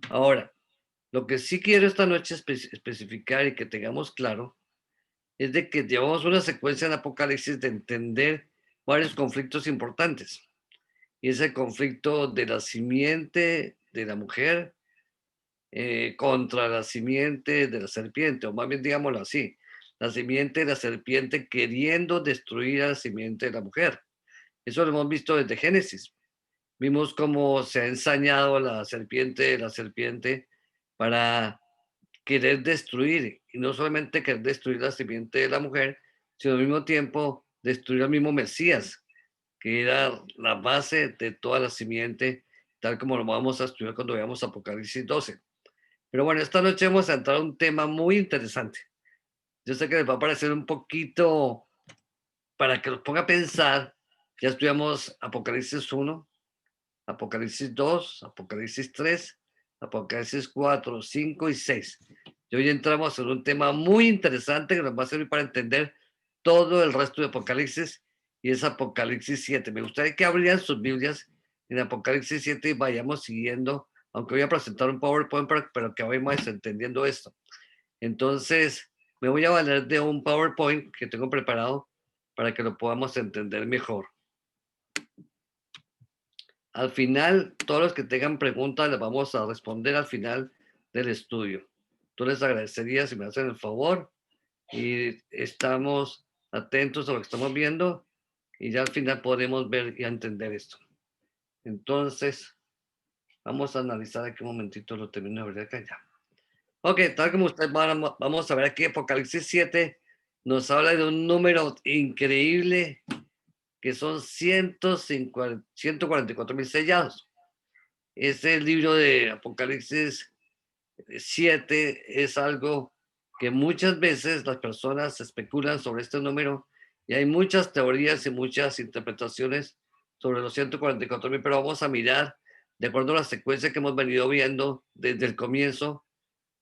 Ahora, lo que sí quiero esta noche especificar y que tengamos claro es de que llevamos una secuencia en Apocalipsis de entender varios conflictos importantes. Y ese conflicto de la simiente de la mujer contra la simiente de la serpiente, o más bien digámoslo así, la simiente de la serpiente queriendo destruir a la simiente de la mujer. Eso lo hemos visto desde Génesis. Vimos cómo se ha ensañado la serpiente de la serpiente para querer destruir, y no solamente querer destruir la simiente de la mujer, sino al mismo tiempo destruir al mismo Mesías, que era la base de toda la simiente, tal como lo vamos a estudiar cuando veamos Apocalipsis 12. Pero bueno, esta noche vamos a entrar a un tema muy interesante. Yo sé que les va a parecer un poquito, para que los ponga a pensar, ya estudiamos Apocalipsis 1, Apocalipsis 2, Apocalipsis 3, Apocalipsis 4, 5 y 6. Y hoy entramos en un tema muy interesante que nos va a servir para entender todo el resto de Apocalipsis, y es Apocalipsis 7. Me gustaría que abrieran sus Biblias en Apocalipsis 7 y vayamos siguiendo, aunque voy a presentar un PowerPoint, pero que vayamos entendiendo esto. Entonces, me voy a valer de un PowerPoint que tengo preparado para que lo podamos entender mejor. Al final, todos los que tengan preguntas les vamos a responder al final del estudio. Entonces, les agradecería si me hacen el favor y estamos atentos a lo que estamos viendo y ya al final podemos ver y entender esto. Entonces, vamos a analizar aquí un momentito, lo termino de ver acá ya. Ok, tal como ustedes vamos a ver aquí, Apocalipsis 7 nos habla de un número increíble que son 144.000 sellados. Ese libro de Apocalipsis 7 es algo que muchas veces las personas especulan sobre este número y hay muchas teorías y muchas interpretaciones sobre los 144.000, pero vamos a mirar, de acuerdo a la secuencia que hemos venido viendo desde el comienzo,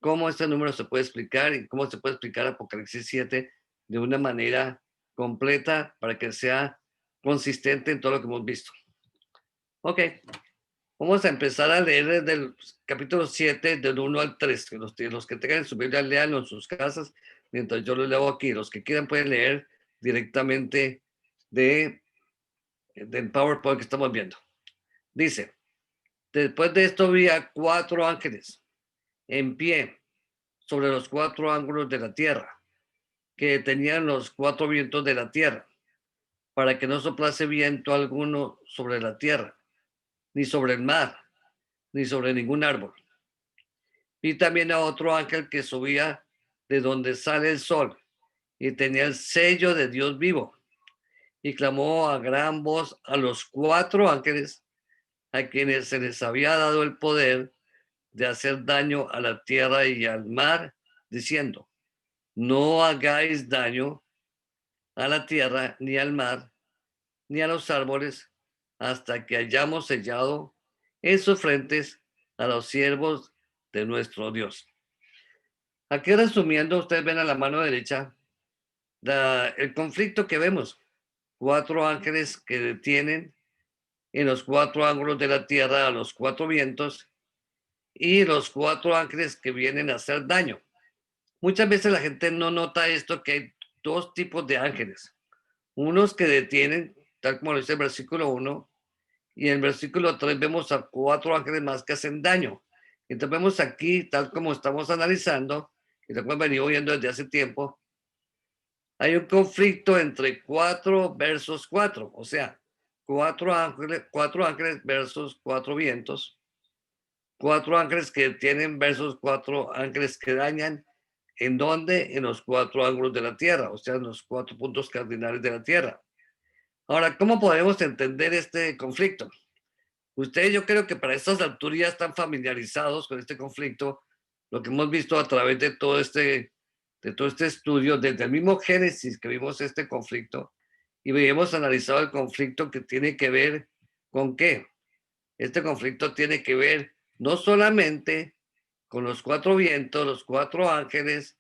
cómo este número se puede explicar y cómo se puede explicar Apocalipsis 7 de una manera completa para que sea consistente en todo lo que hemos visto. Ok, vamos a empezar a leer desde el capítulo 7, del 1 al 3. Los que tengan en su Biblia, leanlo en sus casas, mientras yo lo leo aquí. Los que quieran pueden leer directamente del PowerPoint que estamos viendo. Dice, después de esto vi a 4 ángeles en pie sobre los 4 ángulos de la tierra, que tenían los 4 vientos de la tierra, para que no soplase viento alguno sobre la tierra, ni sobre el mar, ni sobre ningún árbol. Vi también a otro ángel que subía de donde sale el sol y tenía el sello de Dios vivo, y clamó a gran voz a los 4 ángeles a quienes se les había dado el poder de hacer daño a la tierra y al mar, diciendo, no hagáis daño a la tierra, ni al mar, ni a los árboles, hasta que hayamos sellado en sus frentes a los siervos de nuestro Dios. Aquí resumiendo, ustedes ven a la mano derecha el conflicto que vemos. 4 ángeles que detienen en los 4 ángulos de la tierra a los 4 vientos y los 4 ángeles que vienen a hacer daño. Muchas veces la gente no nota esto, que hay 2 tipos de ángeles. Unos que detienen, tal como lo dice el versículo 1, y en el versículo 3 vemos a 4 ángeles más que hacen daño. Entonces vemos aquí, tal como estamos analizando, y lo hemos venido viendo desde hace tiempo, hay un conflicto entre 4 versus 4, o sea, 4 ángeles versus 4 vientos, 4 ángeles que tienen versus 4 ángeles que dañan. ¿En dónde? En los 4 ángulos de la tierra, o sea, en los 4 puntos cardinales de la tierra. Ahora, ¿cómo podemos entender este conflicto? Ustedes, yo creo que para estas alturas ya están familiarizados con este conflicto, lo que hemos visto a través de todo este estudio, desde el mismo Génesis que vimos este conflicto, y hemos analizado el conflicto que tiene que ver con qué. Este conflicto tiene que ver no solamente con los 4 vientos, los 4 ángeles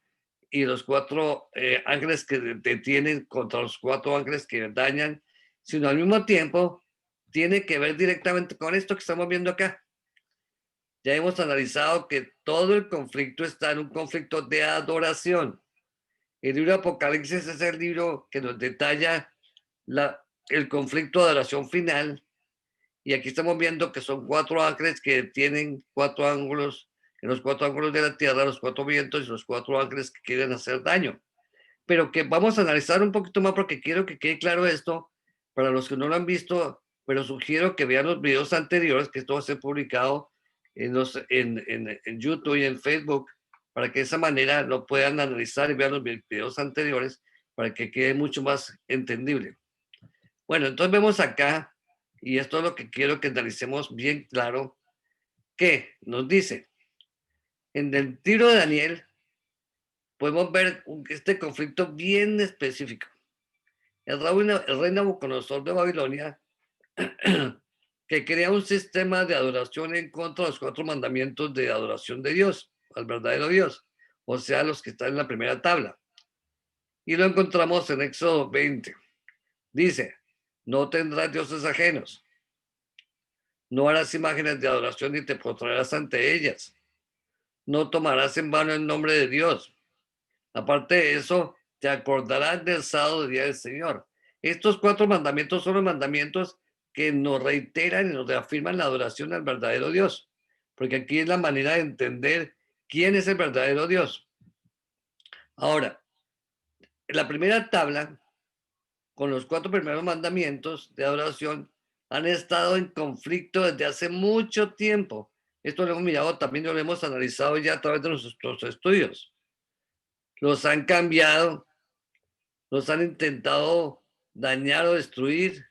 y los 4 ángeles que detienen contra los 4 ángeles que dañan, sino al mismo tiempo tiene que ver directamente con esto que estamos viendo acá. ya hemos analizado que todo el conflicto está en un conflicto de adoración. El libro de Apocalipsis es el libro que nos detalla el conflicto de adoración final. Y aquí estamos viendo que son 4 ángeles que tienen 4 ángulos, en los 4 ángulos de la tierra, los 4 vientos y los 4 ángeles que quieren hacer daño. Pero que vamos a analizar un poquito más porque quiero que quede claro esto para los que no lo han visto, pero sugiero que vean los videos anteriores, que esto va a ser publicado en YouTube y en Facebook, para que de esa manera lo puedan analizar y vean los videos anteriores para que quede mucho más entendible. Bueno, entonces vemos acá, y esto es lo que quiero que analicemos bien claro, que nos dice, en el libro de Daniel, podemos ver este conflicto bien específico. El rey Nabucodonosor de Babilonia, que crea un sistema de adoración en contra de los 4 mandamientos de adoración de Dios, al verdadero Dios, o sea, los que están en la primera tabla. Y lo encontramos en Éxodo 20. Dice, no tendrás dioses ajenos, no harás imágenes de adoración ni te postrarás ante ellas, no tomarás en vano el nombre de Dios. Aparte de eso, te acordarás del sábado día del Señor. Estos 4 mandamientos son los mandamientos que nos reiteran y nos reafirman la adoración al verdadero Dios, porque aquí es la manera de entender quién es el verdadero Dios. Ahora, en la primera tabla, con los 4 primeros mandamientos de adoración, han estado en conflicto desde hace mucho tiempo. Esto lo hemos mirado, también lo hemos analizado ya a través de nuestros estudios. Los han cambiado, los han intentado dañar o destruir,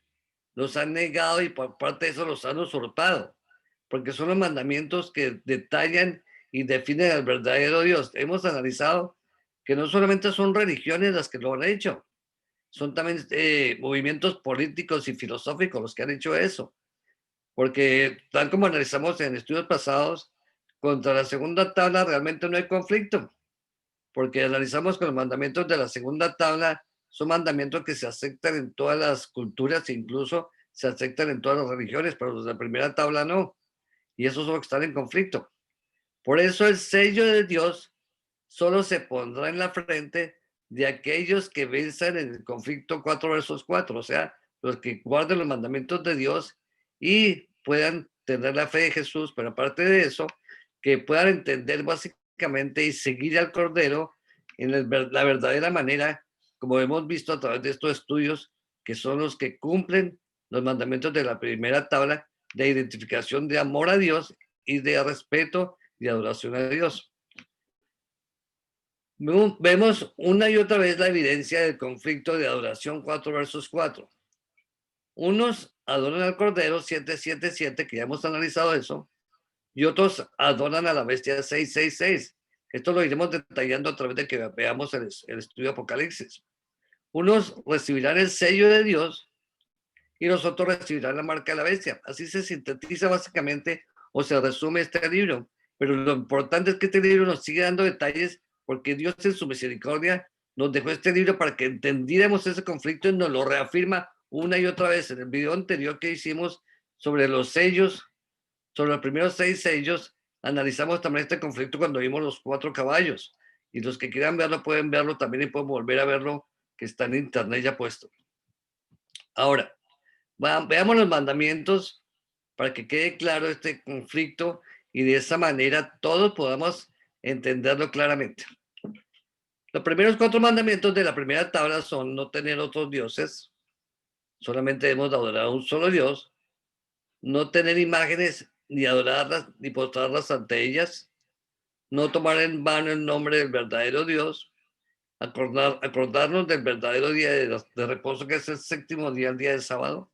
los han negado y por parte de eso los han usurpado, porque son los mandamientos que detallan y definen al verdadero Dios. Hemos analizado que no solamente son religiones las que lo han hecho, son también movimientos políticos y filosóficos los que han hecho eso, porque tal como analizamos en estudios pasados, contra la segunda tabla realmente no hay conflicto, porque analizamos que los mandamientos de la segunda tabla son mandamientos que se aceptan en todas las culturas, e incluso se aceptan en todas las religiones, pero los de la primera tabla no, y esos son los que están en conflicto. Por eso el sello de Dios solo se pondrá en la frente de aquellos que venzan en el conflicto 4 versos 4, o sea, los que guarden los mandamientos de Dios y puedan tener la fe de Jesús, pero aparte de eso, que puedan entender básicamente y seguir al Cordero en la verdadera manera, como hemos visto a través de estos estudios, que son los que cumplen los mandamientos de la primera tabla de identificación de amor a Dios y de respeto y adoración a Dios. Vemos una y otra vez la evidencia del conflicto de adoración 4 versos 4. Unos adoran al Cordero 777, que ya hemos analizado eso, y otros adoran a la bestia 666. Esto lo iremos detallando a través de que veamos el estudio de Apocalipsis. Unos recibirán el sello de Dios y los otros recibirán la marca de la bestia. Así se sintetiza básicamente o se resume este libro. Pero lo importante es que este libro nos sigue dando detalles porque Dios en su misericordia nos dejó este libro para que entendiéramos ese conflicto y nos lo reafirma una y otra vez. En el video anterior que hicimos sobre los sellos, sobre los primeros 6 sellos, analizamos también este conflicto cuando vimos los 4 caballos. Y los que quieran verlo pueden verlo también y pueden volver a verlo, que está en internet ya puesto. Ahora, veamos los mandamientos para que quede claro este conflicto y de esa manera todos podamos entenderlo claramente. Los primeros 4 mandamientos de la primera tabla son no tener otros dioses, solamente debemos adorar a un solo Dios, no tener imágenes ni adorarlas ni postrarlas ante ellas, no tomar en vano el nombre del verdadero Dios, acordarnos del verdadero día de reposo que es el 7º día, el día del sábado.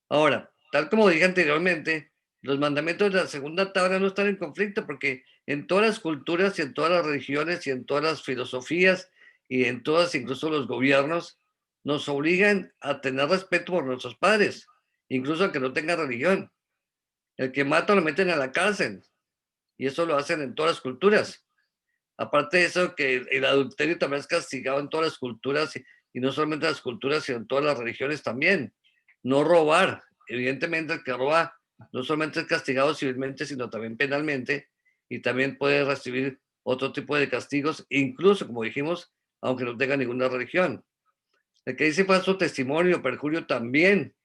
Ahora, tal como dije anteriormente, los mandamientos de la segunda tabla no están en conflicto porque en todas las culturas y en todas las religiones y en todas las filosofías y en todas, incluso los gobiernos, nos obligan a tener respeto por nuestros padres, incluso a que no tengan religión. El que mata lo meten a la cárcel y eso lo hacen en todas las culturas. Aparte de eso, que el adulterio también es castigado en todas las culturas y no solamente en las culturas, sino en todas las religiones también. No robar. Evidentemente, el que roba no solamente es castigado civilmente, sino también penalmente, y también puede recibir otro tipo de castigos, incluso, como dijimos, aunque no tenga ninguna religión. El que dice falso testimonio, perjurio, también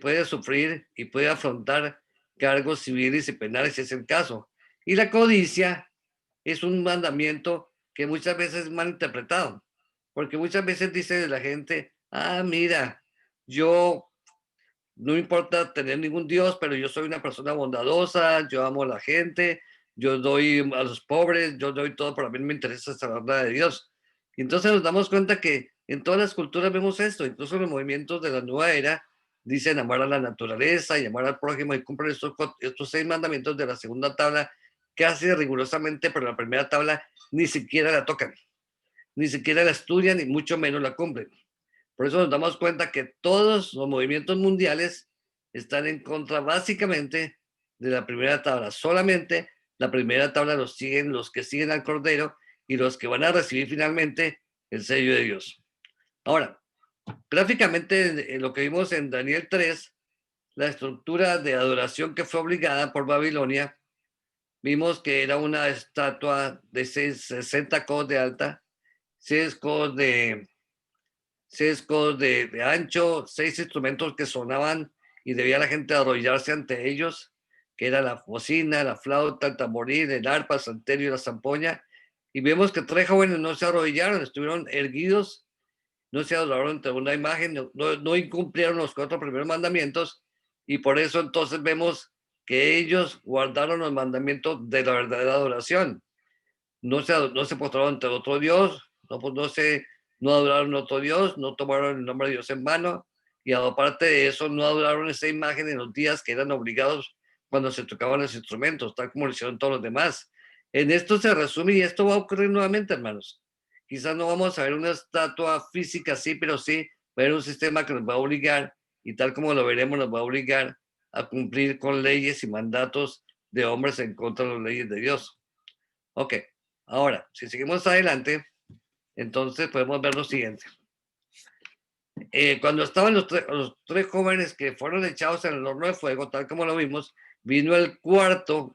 puede sufrir y puede afrontar cargos civiles y penales si es el caso. Y la codicia es un mandamiento que muchas veces es mal interpretado, porque muchas veces dice la gente, ah, mira, yo no me importa tener ningún Dios, pero yo soy una persona bondadosa, yo amo a la gente, yo doy a los pobres, yo doy todo, pero a mí me interesa saber nada de Dios. Y entonces nos damos cuenta que en todas las culturas vemos esto, incluso los movimientos de la nueva era dicen amar a la naturaleza y amar al prójimo y cumplen estos 6 mandamientos de la segunda tabla casi rigurosamente, pero la primera tabla ni siquiera la tocan, ni siquiera la estudian y mucho menos la cumplen. Por eso nos damos cuenta que todos los movimientos mundiales están en contra básicamente de la primera tabla. Solamente la primera tabla los siguen los que siguen al Cordero y los que van a recibir finalmente el sello de Dios. Ahora, gráficamente en lo que vimos en Daniel 3, la estructura de adoración que fue obligada por Babilonia, vimos que era una estatua de 60 codos de alta, 6 codos de ancho, 6 instrumentos que sonaban y debía la gente arrodillarse ante ellos, que era la bocina, la flauta, el tamboril, el arpa, el salterio y la zampoña. Y vemos que 3 jóvenes no se arrodillaron, estuvieron erguidos, no se adoraron ante una imagen, no incumplieron los 4 primeros mandamientos, y por eso entonces vemos que ellos guardaron los mandamientos de la verdadera adoración. No se postraron ante otro Dios, no adoraron a otro Dios, no tomaron el nombre de Dios en vano, y aparte de eso, no adoraron esa imagen en los días que eran obligados cuando se tocaban los instrumentos, tal como lo hicieron todos los demás. En esto se resume, y esto va a ocurrir nuevamente, hermanos. Quizás no vamos a ver una estatua física así, pero sí va a haber un sistema que nos va a obligar, y tal como lo veremos, nos va a obligar a cumplir con leyes y mandatos de hombres en contra de las leyes de Dios. Ok, ahora, si seguimos adelante, entonces podemos ver lo siguiente. Cuando estaban los 3 jóvenes que fueron echados en el horno de fuego, tal como lo vimos, vino el cuarto,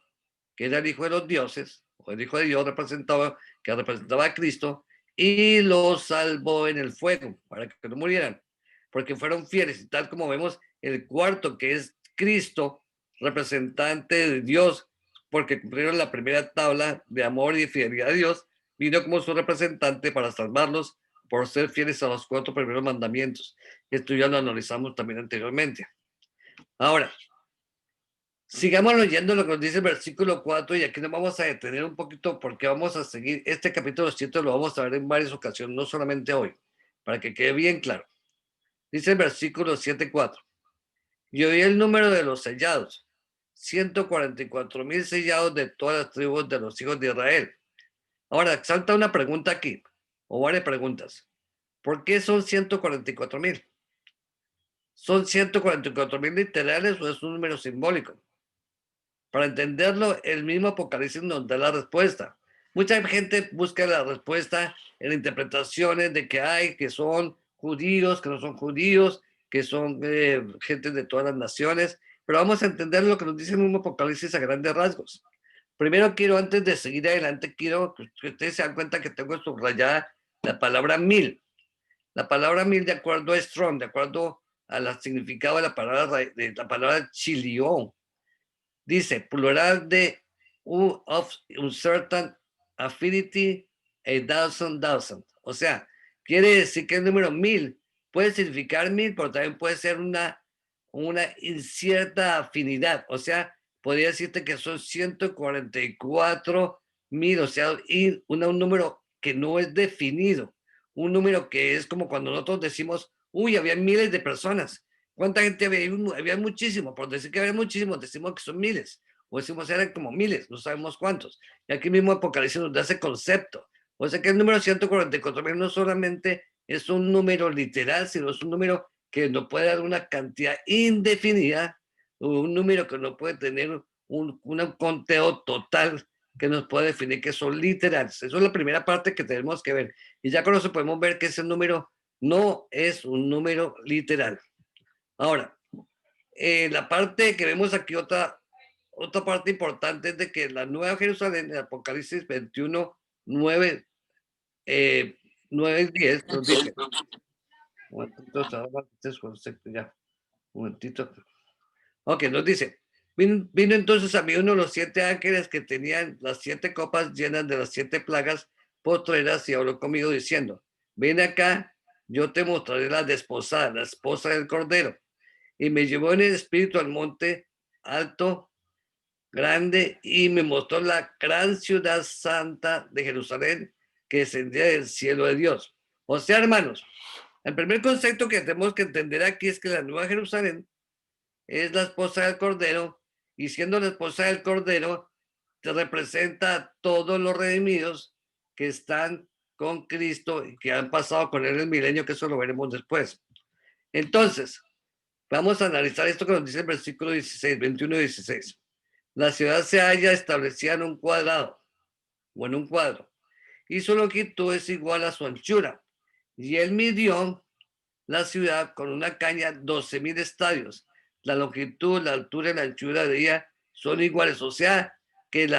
que era el hijo de los dioses, o el hijo de Dios que representaba a Cristo, y los salvó en el fuego para que no murieran, porque fueron fieles. Y tal como vemos, el cuarto, que es Cristo, representante de Dios, porque cumplieron la primera tabla de amor y de fidelidad a Dios, vino como su representante para salvarlos por ser fieles a los 4 primeros mandamientos. Esto ya lo analizamos también anteriormente. Ahora, sigamos leyendo lo que nos dice el versículo 4, y aquí nos vamos a detener un poquito porque vamos a seguir este capítulo 7, lo vamos a ver en varias ocasiones, no solamente hoy, para que quede bien claro. Dice el versículo 7:4. Y oí el número de los sellados, 144,000 sellados de todas las tribus de los hijos de Israel. Ahora, salta una pregunta aquí, o varias preguntas. ¿Por qué son 144,000? ¿Son 144,000 literales o es un número simbólico? Para entenderlo, el mismo Apocalipsis nos da la respuesta. Mucha gente busca la respuesta en interpretaciones de que hay, que son judíos, que no son judíos, que son gente de todas las naciones, pero vamos a entender lo que nos dice el mismo Apocalipsis a grandes rasgos. Primero quiero, antes de seguir adelante, quiero que ustedes se den cuenta que tengo subrayada la palabra 1000. La palabra 1000, de acuerdo a Strong, de acuerdo al significado de la palabra chilión, dice plural de of uncertain affinity, a thousand. O sea, quiere decir que el número 1000 puede significar 1000, pero también puede ser una incierta afinidad. O sea, podría decirte que son 144,000, o sea, un número que no es definido. Un número que es como cuando nosotros decimos, uy, había miles de personas. ¿Cuánta gente había? Había muchísimo. Por decir que había muchísimos, decimos que son miles. O decimos eran como miles, no sabemos cuántos. Y aquí mismo Apocalipsis nos da ese concepto. O sea que el número 144,000 no solamente es un número literal, sino es un número que nos puede dar una cantidad indefinida, o un número que no puede tener un conteo total que nos puede definir que son literales. Eso es la primera parte que tenemos que ver. Y ya con eso podemos ver que ese número no es un número literal. Ahora, la parte que vemos aquí, otra parte importante es de que la Nueva Jerusalén, en Apocalipsis 21, 9, 9 y 10, nos dice, un momentito, ya, un momentito. Ok, nos dice, vino entonces a mí uno de los 7 ángeles que tenían las 7 copas llenas de las 7 plagas postreras y habló conmigo diciendo, ven acá, yo te mostraré la desposada, la esposa del Cordero. Y me llevó en el espíritu al monte alto, grande, y me mostró la gran ciudad santa de Jerusalén que descendía del cielo de Dios. O sea, hermanos, el primer concepto que tenemos que entender aquí es que la Nueva Jerusalén es la esposa del Cordero, y siendo la esposa del Cordero, te representa a todos los redimidos que están con Cristo y que han pasado con él el milenio, que eso lo veremos después. Entonces, vamos a analizar esto que nos dice el versículo 16, 21 y 16. La ciudad se halla establecida en un cuadrado o en un cuadro, y su longitud es igual a su anchura. Y él midió la ciudad con una caña 12,000 estadios. La longitud, la altura y la anchura de ella son iguales. O sea, que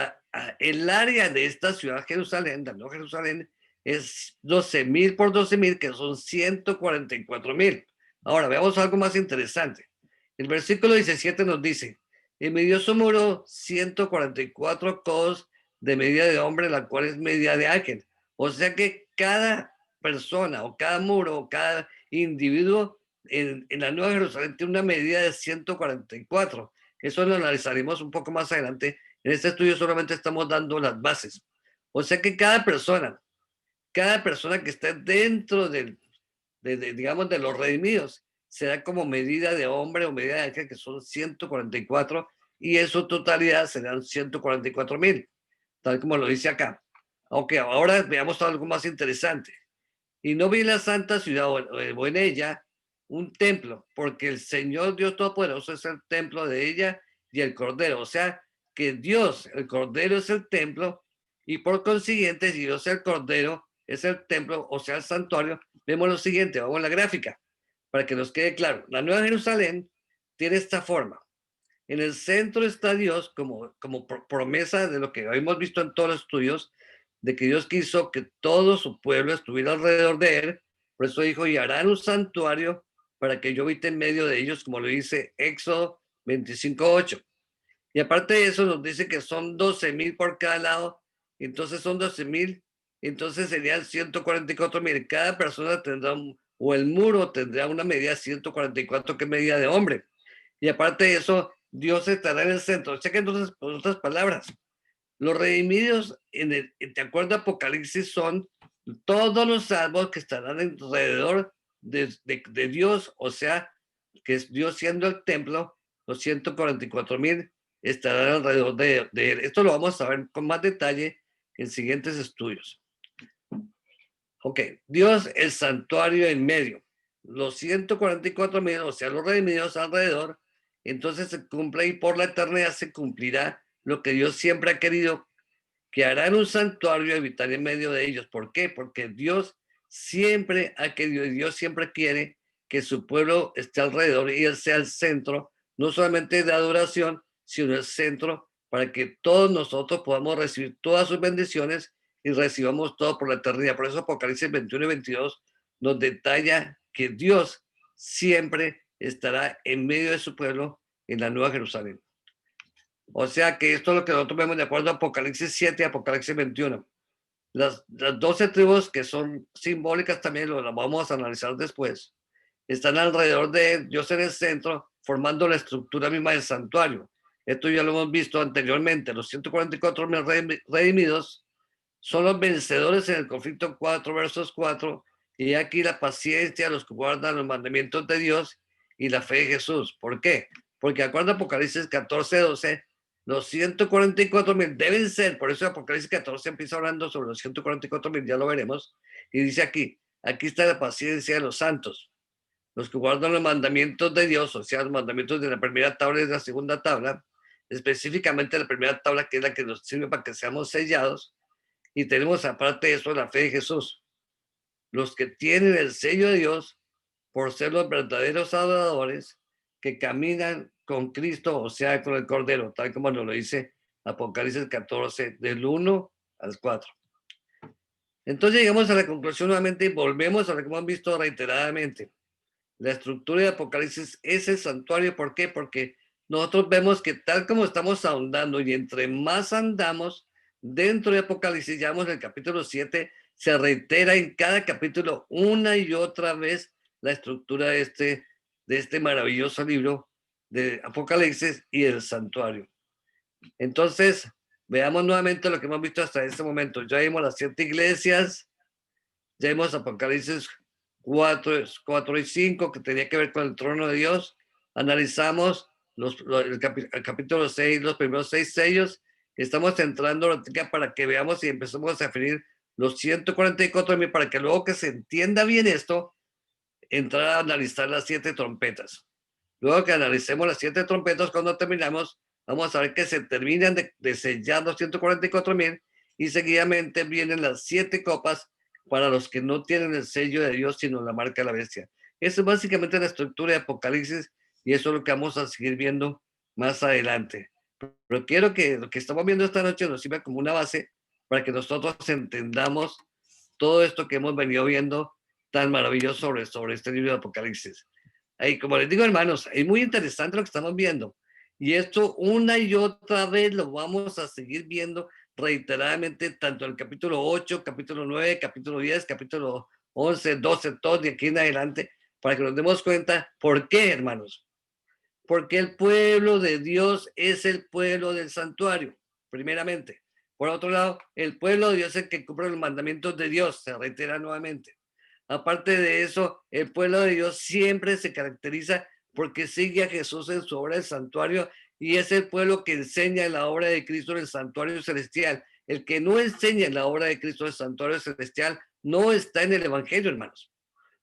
el área de esta ciudad Jerusalén, la Nueva Jerusalén, es 12,000 por 12,000, que son 144,000. Ahora, veamos algo más interesante. El versículo 17 nos dice, y midió su muro 144 codos de medida de hombre, la cual es medida de ángel. O sea que cada persona o cada muro o cada individuo en la Nueva Jerusalén tiene una medida de 144. Eso lo analizaremos un poco más adelante. En este estudio solamente estamos dando las bases. O sea que cada persona que esté dentro digamos, de los redimidos, será como medida de hombre o medida de ángel, que son 144, y en su totalidad serán 144,000, tal como lo dice acá. Ok, ahora veamos algo más interesante. Y no vi la santa ciudad o en ella un templo, porque el Señor Dios Todopoderoso es el templo de ella y el Cordero. O sea, que Dios, el Cordero, es el templo, y por consiguiente, si Dios el Cordero es el templo, o sea, el santuario, vemos lo siguiente, vamos a la gráfica, para que nos quede claro. La Nueva Jerusalén tiene esta forma. En el centro está Dios como promesa de lo que hemos visto en todos los estudios, de que Dios quiso que todo su pueblo estuviera alrededor de él. Por eso dijo, y harán un santuario para que yo habite en medio de ellos, como lo dice Éxodo 25:8. Y aparte de eso nos dice que son 12,000 por cada lado, entonces son 12,000, entonces serían 144,000. Cada persona tendrá, o el muro tendrá una medida 144, que es medida de hombre. Y aparte de eso, Dios estará en el centro. O sea que entonces, por otras palabras, los redimidos, de acuerdo a Apocalipsis, son todos los salvos que estarán alrededor de Dios, o sea, que es Dios siendo el templo, los 144,000 estarán alrededor de él. Esto lo vamos a ver con más detalle en siguientes estudios. Ok, Dios, el santuario en medio, los 144,000, o sea, los redimidos alrededor, entonces se cumple, y por la eternidad se cumplirá lo que Dios siempre ha querido, que harán un santuario y habitará en medio de ellos. ¿Por qué? Porque Dios siempre ha querido, y Dios siempre quiere que su pueblo esté alrededor y él sea el centro, no solamente de adoración, sino el centro para que todos nosotros podamos recibir todas sus bendiciones y recibamos todo por la eternidad. Por eso Apocalipsis 21 y 22 nos detalla que Dios siempre estará en medio de su pueblo en la Nueva Jerusalén. O sea que esto es lo que nosotros vemos de acuerdo a Apocalipsis 7 y Apocalipsis 21. Las 12 tribus, que son simbólicas también, lo vamos a analizar después, están alrededor de Dios en el centro, formando la estructura misma del santuario. Esto ya lo hemos visto anteriormente. Los 144,000 redimidos son los vencedores en el conflicto 4 versos 4, y aquí la paciencia de los que guardan los mandamientos de Dios y la fe de Jesús. ¿Por qué? Porque acuerdo a Apocalipsis 14:12, los 144,000 deben ser, por eso Apocalipsis 14 empieza hablando sobre los 144,000, ya lo veremos, y dice aquí está la paciencia de los santos, los que guardan los mandamientos de Dios, o sea, los mandamientos de la primera tabla y de la segunda tabla, específicamente la primera tabla, que es la que nos sirve para que seamos sellados, y tenemos aparte de eso la fe de Jesús. Los que tienen el sello de Dios por ser los verdaderos adoradores, que caminan con Cristo, o sea, con el Cordero, tal como nos lo dice Apocalipsis 14, del 1 al 4. Entonces llegamos a la conclusión nuevamente y volvemos a lo que hemos visto reiteradamente. La estructura de Apocalipsis es el santuario. ¿Por qué? Porque nosotros vemos que tal como estamos ahondando y entre más andamos dentro de Apocalipsis, ya vamos en el capítulo 7, se reitera en cada capítulo una y otra vez la estructura de este maravilloso libro de Apocalipsis y el santuario. Entonces, veamos nuevamente lo que hemos visto hasta este momento. Ya vimos las 7 iglesias, ya vimos Apocalipsis 4 y 5, que tenía que ver con el trono de Dios. Analizamos el capítulo 6, los primeros 6 sellos. Estamos entrando para que veamos y empezamos a definir los 144,000 para que luego que se entienda bien esto, entrar a analizar las 7 trompetas. Luego que analicemos las 7 trompetas, cuando terminamos, vamos a ver que se terminan de sellar los 144,000 y seguidamente vienen las 7 copas para los que no tienen el sello de Dios, sino la marca de la bestia. Eso es básicamente la estructura de Apocalipsis y eso es lo que vamos a seguir viendo más adelante. Pero quiero que lo que estamos viendo esta noche nos sirva como una base para que nosotros entendamos todo esto que hemos venido viendo tan maravilloso sobre este libro de Apocalipsis. Ahí, como les digo, hermanos, es muy interesante lo que estamos viendo. Y esto una y otra vez lo vamos a seguir viendo reiteradamente, tanto en el capítulo 8, capítulo 9, capítulo 10, capítulo 11, 12, todo de aquí en adelante, para que nos demos cuenta por qué, hermanos. Porque el pueblo de Dios es el pueblo del santuario, primeramente. Por otro lado, el pueblo de Dios es el que cumple los mandamientos de Dios, se reitera nuevamente. Aparte de eso, el pueblo de Dios siempre se caracteriza porque sigue a Jesús en su obra del santuario y es el pueblo que enseña la obra de Cristo en el santuario celestial. El que no enseña la obra de Cristo en el santuario celestial no está en el evangelio, hermanos.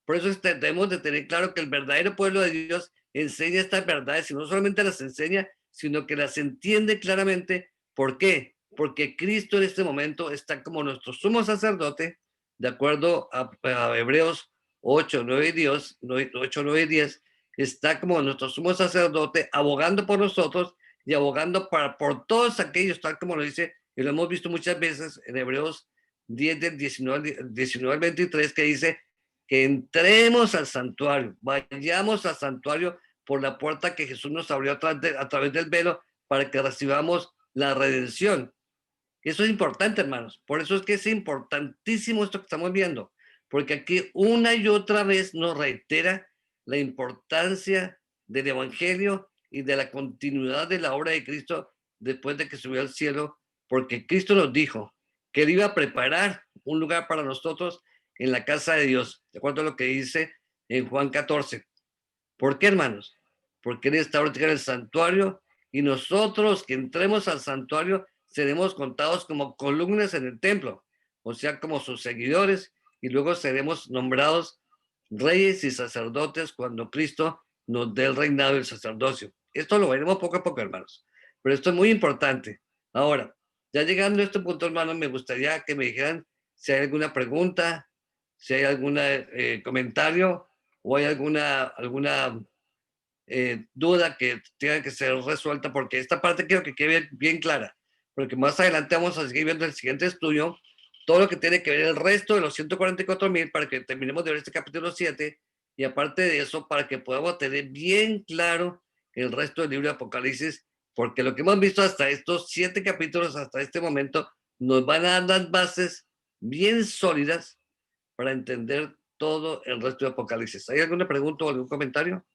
Por eso debemos de tener claro que el verdadero pueblo de Dios enseña estas verdades y no solamente las enseña, sino que las entiende claramente. ¿Por qué? Porque Cristo en este momento está como nuestro sumo sacerdote, de acuerdo a Hebreos 8, 9 y 10, 8, 9 y 10, está como nuestro sumo sacerdote abogando por nosotros y abogando por todos aquellos, tal como lo dice, y lo hemos visto muchas veces en Hebreos 10, del 19 al 23, que dice que entremos al santuario, vayamos al santuario por la puerta que Jesús nos abrió a través del velo para que recibamos la redención. Eso es importante, hermanos. Por eso es que es importantísimo esto que estamos viendo, porque aquí una y otra vez nos reitera la importancia del evangelio y de la continuidad de la obra de Cristo después de que subió al cielo, porque Cristo nos dijo que él iba a preparar un lugar para nosotros en la casa de Dios, de acuerdo a lo que dice en Juan 14. ¿Por qué, hermanos? Porque él está ahorita en el santuario y nosotros que entremos al santuario seremos contados como columnas en el templo, o sea, como sus seguidores, y luego seremos nombrados reyes y sacerdotes cuando Cristo nos dé el reinado y el sacerdocio. Esto lo veremos poco a poco, hermanos, pero esto es muy importante. Ahora, ya llegando a este punto, hermanos, me gustaría que me dijeran si hay alguna pregunta, si hay algún comentario o hay alguna duda que tenga que ser resuelta, porque esta parte quiero que quede bien clara, porque más adelante vamos a seguir viendo el siguiente estudio, todo lo que tiene que ver el resto de los 144,000 para que terminemos de ver este capítulo 7 y aparte de eso, para que podamos tener bien claro el resto del libro de Apocalipsis, porque lo que hemos visto hasta estos 7 capítulos, hasta este momento, nos van a dar las bases bien sólidas para entender todo el resto de Apocalipsis. ¿Hay alguna pregunta o algún comentario?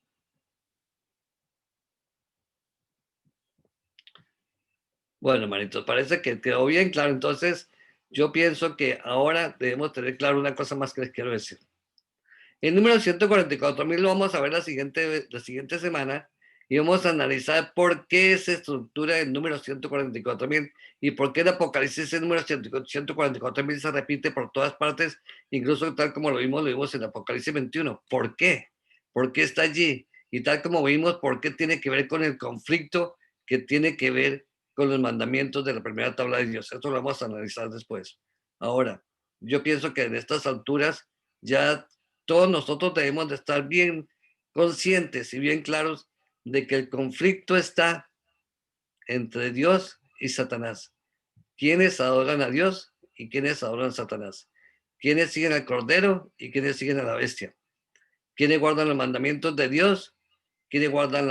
Bueno, manito, parece que quedó bien claro. Entonces, yo pienso que ahora debemos tener claro una cosa más que les quiero decir. El número 144,000 lo vamos a ver la siguiente semana y vamos a analizar por qué se estructura el número 144,000 y por qué el Apocalipsis el número 144,000 se repite por todas partes, incluso tal como lo vimos en Apocalipsis 21. ¿Por qué? ¿Por qué está allí? Y tal como vimos, ¿por qué tiene que ver con el conflicto que tiene que ver con los mandamientos de la primera tabla de Dios? Esto lo vamos a analizar después. Ahora, yo pienso que en estas alturas ya todos nosotros debemos de estar bien conscientes y bien claros de que el conflicto está entre Dios y Satanás. ¿Quiénes adoran a Dios y quiénes adoran a Satanás? ¿Quiénes siguen al Cordero y quiénes siguen a la bestia? ¿Quiénes guardan los mandamientos de Dios? ¿Quiénes guardan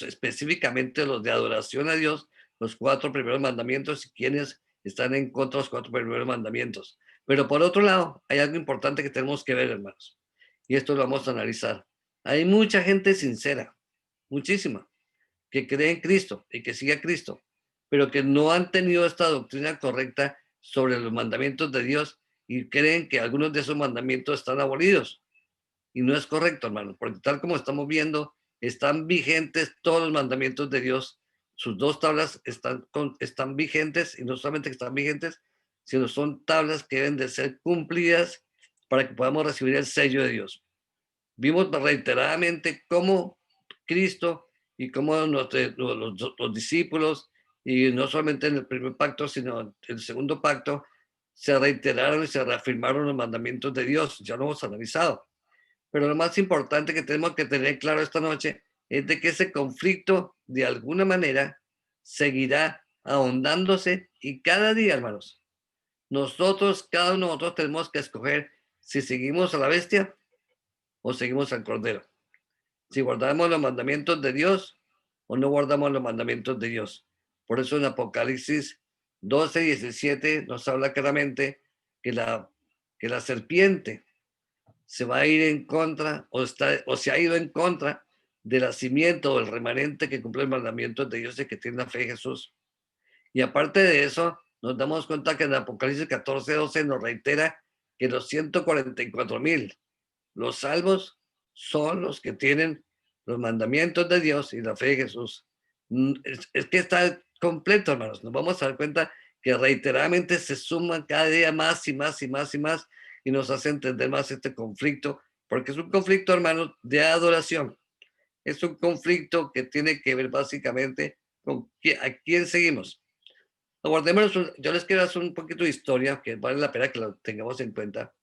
específicamente los de adoración a Dios, los 4 primeros mandamientos, y quiénes están en contra de los 4 primeros mandamientos? Pero por otro lado, hay algo importante que tenemos que ver, hermanos, y esto lo vamos a analizar. Hay mucha gente sincera, muchísima, que cree en Cristo y que sigue a Cristo, pero que no han tenido esta doctrina correcta sobre los mandamientos de Dios y creen que algunos de esos mandamientos están abolidos. Y no es correcto, hermano, porque tal como estamos viendo, están vigentes todos los mandamientos de Dios. Sus 2 tablas están vigentes, y no solamente que están vigentes, sino son tablas que deben de ser cumplidas para que podamos recibir el sello de Dios. Vimos reiteradamente cómo Cristo y cómo los discípulos, y no solamente en el primer pacto, sino en el segundo pacto, se reiteraron y se reafirmaron los mandamientos de Dios. Ya lo hemos analizado. Pero lo más importante que tenemos que tener claro esta noche es de que ese conflicto, de alguna manera, seguirá ahondándose, y cada día, hermanos, cada uno de nosotros tenemos que escoger si seguimos a la bestia o seguimos al Cordero. Si guardamos los mandamientos de Dios o no guardamos los mandamientos de Dios. Por eso en Apocalipsis 12:17 nos habla claramente que la serpiente se va a ir en contra o se ha ido en contra de la simiente o el remanente que cumple el mandamiento de Dios y que tiene la fe en Jesús. Y aparte de eso, nos damos cuenta que en Apocalipsis 14:12 nos reitera que los 144,000, los salvos, son los que tienen los mandamientos de Dios y la fe en Jesús. Es que está completo, hermanos. Nos vamos a dar cuenta que reiteradamente se suman cada día más y más y más y más, y nos hace entender más este conflicto, porque es un conflicto, hermanos, de adoración. Es un conflicto que tiene que ver básicamente con a quién seguimos. Yo les quiero hacer un poquito de historia que vale la pena que lo tengamos en cuenta.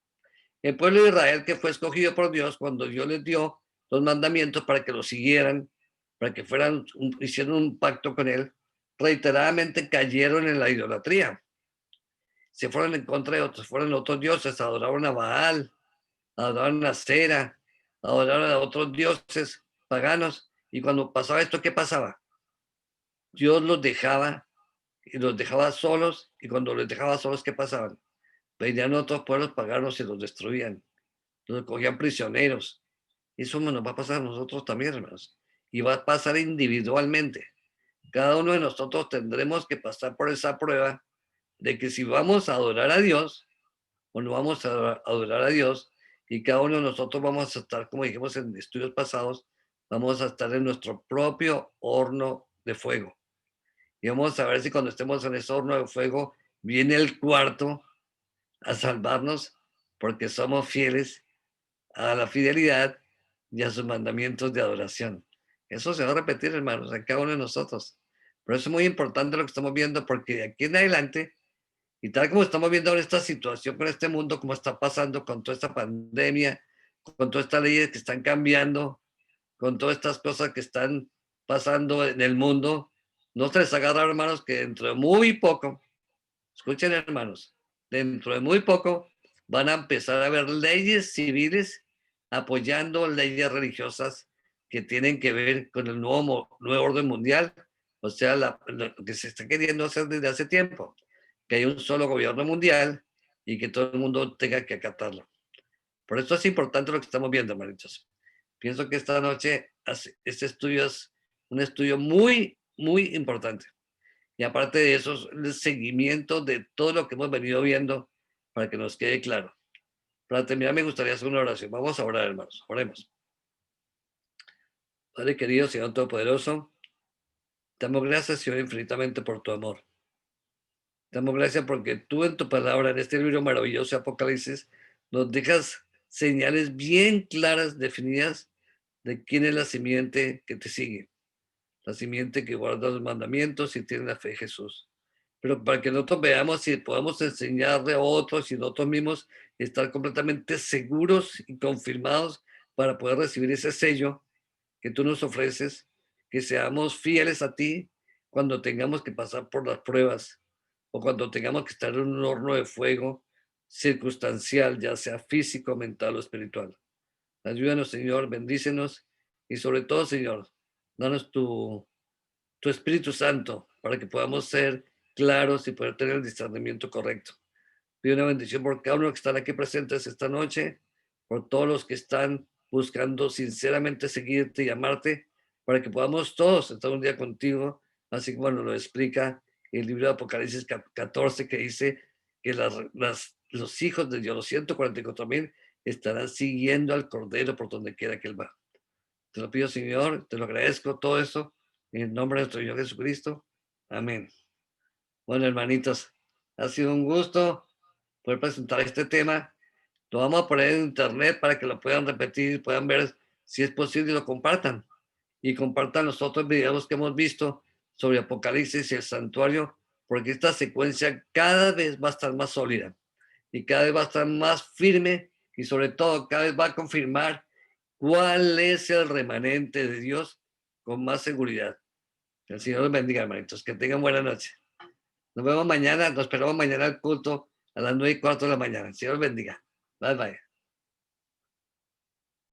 El pueblo de Israel, que fue escogido por Dios cuando Dios les dio los mandamientos para que los siguieran, para que hicieran un pacto con él, reiteradamente cayeron en la idolatría. Se fueron en contra de otros, fueron otros dioses, adoraron a Baal, adoraron a Cera, adoraron a otros dioses paganos. Y cuando pasaba esto, ¿qué pasaba? Dios los dejaba, y los dejaba solos, y cuando los dejaba solos, ¿qué pasaban? Venían otros pueblos paganos y los destruían, los cogían prisioneros. Eso nos va a pasar a nosotros también, hermanos. Y va a pasar individualmente. Cada uno de nosotros tendremos que pasar por esa prueba de que si vamos a adorar a Dios o no vamos a adorar a Dios, y cada uno de nosotros vamos a estar, como dijimos en estudios pasados, vamos a estar en nuestro propio horno de fuego. Y vamos a ver si cuando estemos en ese horno de fuego viene el cuarto a salvarnos, porque somos fieles a la fidelidad y a sus mandamientos de adoración. Eso se va a repetir, hermanos, en cada uno de nosotros. Pero eso es muy importante lo que estamos viendo, porque de aquí en adelante, y tal como estamos viendo ahora esta situación con este mundo, como está pasando con toda esta pandemia, con todas estas leyes que están cambiando, con todas estas cosas que están pasando en el mundo, no se les agarra, hermanos, que dentro de muy poco, escuchen, hermanos, dentro de muy poco van a empezar a haber leyes civiles apoyando leyes religiosas que tienen que ver con el nuevo orden mundial, o sea, lo que se está queriendo hacer desde hace tiempo, que hay un solo gobierno mundial y que todo el mundo tenga que acatarlo. Por eso es importante lo que estamos viendo, hermanitos. Pienso que esta noche este estudio es un estudio muy, muy importante. Y aparte de eso, es el seguimiento de todo lo que hemos venido viendo para que nos quede claro. Para terminar, me gustaría hacer una oración. Vamos a orar, hermanos. Oremos. Padre querido, Señor Todopoderoso, te damos gracias, Señor, infinitamente por tu amor. Te damos gracias porque tú en tu palabra, en este libro maravilloso Apocalipsis, nos dejas señales bien claras, definidas, de quién es la simiente que te sigue. La simiente que guarda los mandamientos y tiene la fe en Jesús. Pero para que nosotros veamos si podemos enseñarle a otros y nosotros mismos estar completamente seguros y confirmados para poder recibir ese sello que tú nos ofreces, que seamos fieles a ti cuando tengamos que pasar por las pruebas o cuando tengamos que estar en un horno de fuego circunstancial, ya sea físico, mental o espiritual. Ayúdanos, Señor, bendícenos y sobre todo, Señor, danos tu Espíritu Santo para que podamos ser claros y poder tener el discernimiento correcto. Pido una bendición por cada uno que están aquí presentes esta noche, por todos los que están buscando sinceramente seguirte y amarte, para que podamos todos estar un día contigo, así como nos lo explica el libro de Apocalipsis 14, que dice que los hijos de Dios, los 144,000, estarán siguiendo al Cordero por donde quiera que Él va. Te lo pido, Señor, te lo agradezco todo eso, en el nombre de nuestro Señor Jesucristo. Amén. Bueno, hermanitos, ha sido un gusto poder presentar este tema. Lo vamos a poner en internet para que lo puedan repetir, puedan ver si es posible y lo compartan. Y compartan los otros videos que hemos visto sobre Apocalipsis y el santuario, porque esta secuencia cada vez va a estar más sólida y cada vez va a estar más firme y sobre todo cada vez va a confirmar cuál es el remanente de Dios con más seguridad. Que el Señor los bendiga, hermanitos. Que tengan buena noche. Nos vemos mañana, nos esperamos mañana al culto a las 9:15 de la mañana. El Señor los bendiga. Bye, bye.